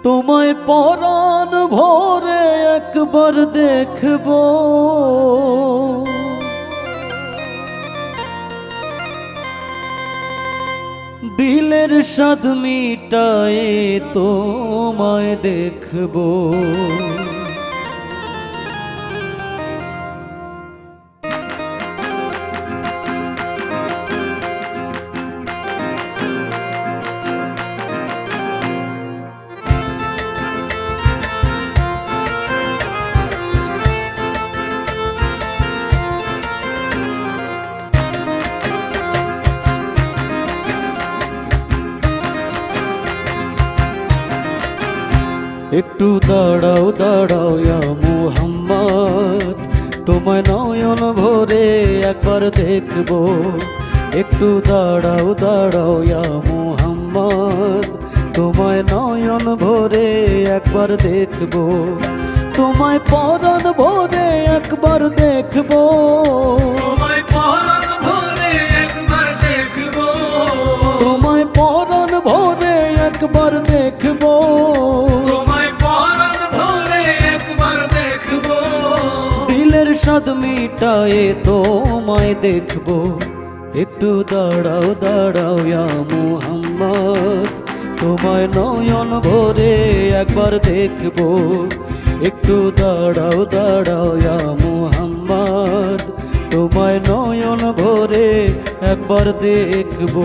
তোমায় পরাণ ভরে একবার দেখব, দিলের স্বাদ মিটায়ে তোমায় দেখব। একটু দাঁড়াও দাঁড়াও ইয়া মুহাম্মদ, তোমায় নয়ন ভরে একবার দেখব। একটু দাঁড়াও দাঁড়াও ইয়া মুহাম্মদ, তোমায় নয়ন ভরে একবার দেখব। তোমায় পরাণ ভরে একবার দেখব, তোমায় পরাণ ভরে একবার দেখব, তোমায় পরাণ ভরে একবার দেখব। তোমায় পরাণ ভরে একবার দেখব, দিলের স্বাদ মিটায়ে তোমায় দেখব। একটু দাঁড়াও দাঁড়াও ইয়া মুহাম্মদ, তোমায় নয়ন ভরে একবার দেখব। একটু দাঁড়াও দাঁড়াও ইয়া মুহাম্মদ, তোমায় নয়ন ভরে একবার দেখব।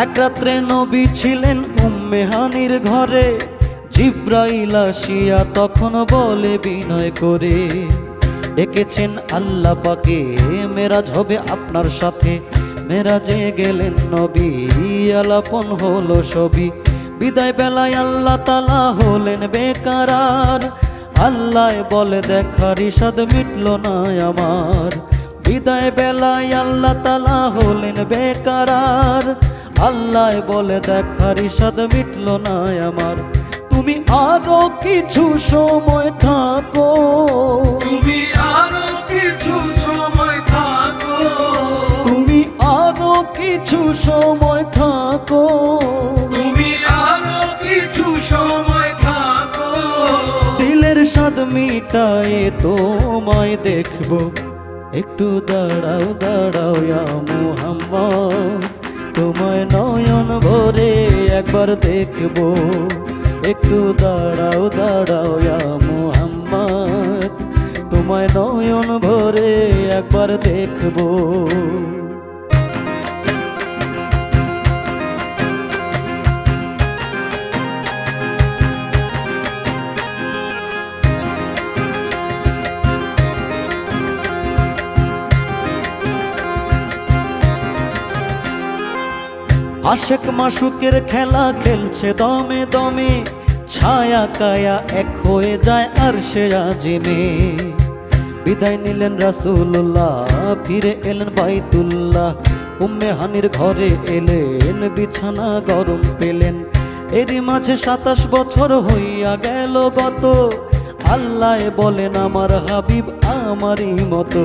এক রাত্রে নবী ছিলেন উম্মে হানির ঘরে, জিব্রাইল আসিয়া তখন বলে বিনয় করে, ডেকেছেন আল্লাহ পাকে মেরাজ হবে আপনার সাথে। মেরাজে গেলেন নবী, আলাপন হলো সবই। বিদায় বেলায় আল্লাহ তাআলা হলেন বেকারার, আল্লাহ বলে দেখার ইশাদ মিটল না আমার। বিদায় বেলায় আল্লাহ তাআলা হলেন বেকারার, আল্লাহ বলে দেখার ইশাদ মিটল না আমার। তুমি আরো কিছু সময় থাকো, তুমি আরো কিছু সময় থাকো, তুমি আরো কিছু সময় থাকো। তুমি আরো কিছু সময় থাকো, দিলের স্বাদ মিটায়ে তোমায় দেখব। একটু দাঁড়াও দাঁড়াও ইয়া মুহাম্মদ, তোমায় নয়ন ভরে একবার দেখব। একটু দাঁড়াও দাঁড়াও ইয়া মুহাম্মদ, তোমায় নয়ন ভরে একবার দেখব। আশেক মাশুকের খেলা খেলছে দমে দমে, ছায়া কায়া এক হয়ে যায় আরশে আজিমে। বিদায় নিলেন রাসূলুল্লাহ, ফিরে এলেন বাইতুল্লাহ। উম্মে হানির ঘরে এলেন, বিছানা গরম পেলেন। এরই মাঝে 27 বছর হইয়া গেল গত, আল্লাহ বলেন আমার হাবিব আমারই মতো।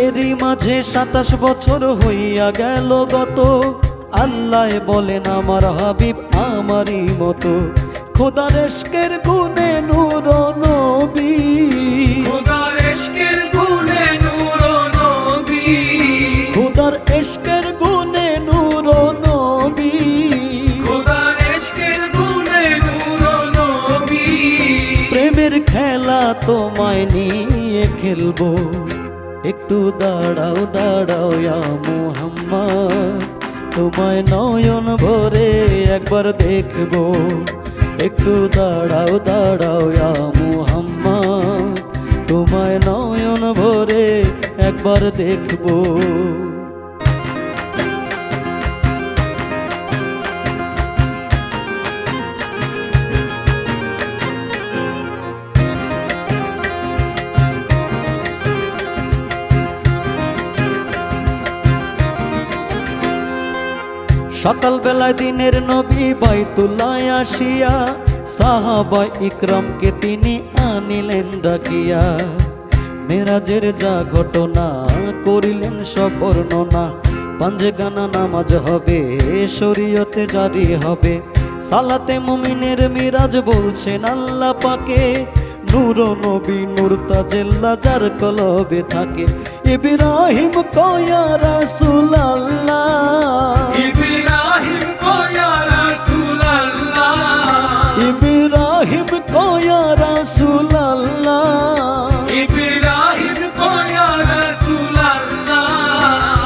এরই মাঝে 27 বছর হইয়া গেল গত, আল্লাহ বলেন আমার হাবিব আমারই মতো। খোদার ইশকের গুণে নূর নবী, খোদার ইশকের গুণে নূর নবী, খোদার ইশকের গুণে নূর নবী। খোদার ইশকের গুণে নূর নবী, প্রেমের খেলা তোমায় নিয়ে খেলবো। একটু দাঁড়াও দাঁড়াও ইয়া মুহাম্মদ, তোমায় নয়ন ভরে একবার দেখব। একটু দাঁড়াও দাঁড়াও ইয়া মুহাম্মদ, তোমায় নয়ন ভরে একবার দেখব। সকাল বেলায় দিনের নবী বাইতুল্লায় আসিয়া সাহাবা ইকরামকে তিনি আনিলেন ডাকিয়া। মেরাজের যা ঘটনা করিলেন সব বর্ণনা, পাঞ্জেগানা নামাজ হবে শরীয়তে জারি হবে। সালাতে মুমিনের মিরাজ বলছেন আল্লাহ পাকে, নূর নবী নূর তাজেল্লা যার কলবে থাকে। ইব্রাহিম কয়া রাসূলুল্লাহ, ইব্রাহিম কয়া রাসূলুল্লাহ, ইব্রাহিম কয়া রাসূলুল্লাহ, ইব্রাহিম কয়া রাসূলুল্লাহ।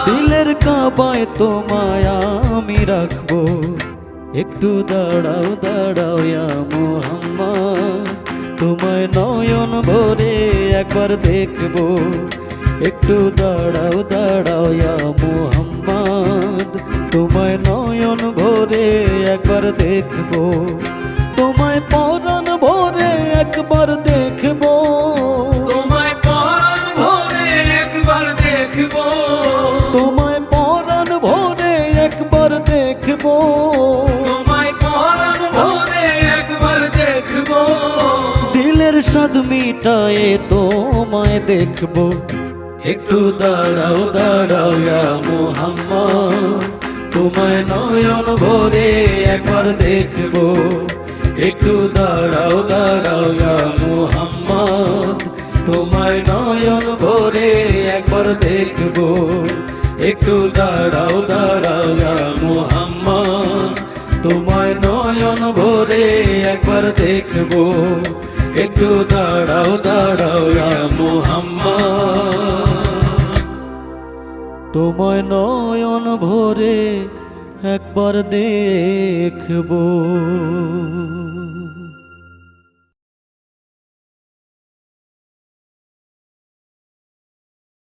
দিলের কাবায় তোমায় আমি রাখবো, একটু দাঁড়াও দাঁড়াও ইয়া মুহাম্মদ, তোমায় নয়ন ভরে একবার দেখবো। একটু দাঁড়াও দাঁড়াও ইয়া মুহাম্মদ, তোমায় নয়ন ভরে একবার দেখবো। তোমায় পরাণ ভরে একবার দেখবো, তোমায় পরাণ ভরে একবার দেখবো, তোমায় পরাণ ভরে একবার দেখবো। তোমায় পরাণ ভরে একবার দেখবো। দিলের স্বাদ মিটায়ে তোমায় দেখবো। একটু দাঁড়াও দাঁড়াও ইয়া মুহাম্মদ, তোমায় নয়ন ভরে একবার দেখবো। একটু দাঁড়াও দাঁড়াও ইয়া মুহাম্মদ, তোমায় নয়ন ভরে একবার দেখবো। একটু দাঁড়াও দাঁড়াও ইয়া মুহাম্মদ, তোমায় নয়ন ভরে একবার দেখবো। একটু দাঁড়াও দাঁড়াও ইয়া মুহাম্মদ, তোমায় নয়ন ভরে একবার দেখবো।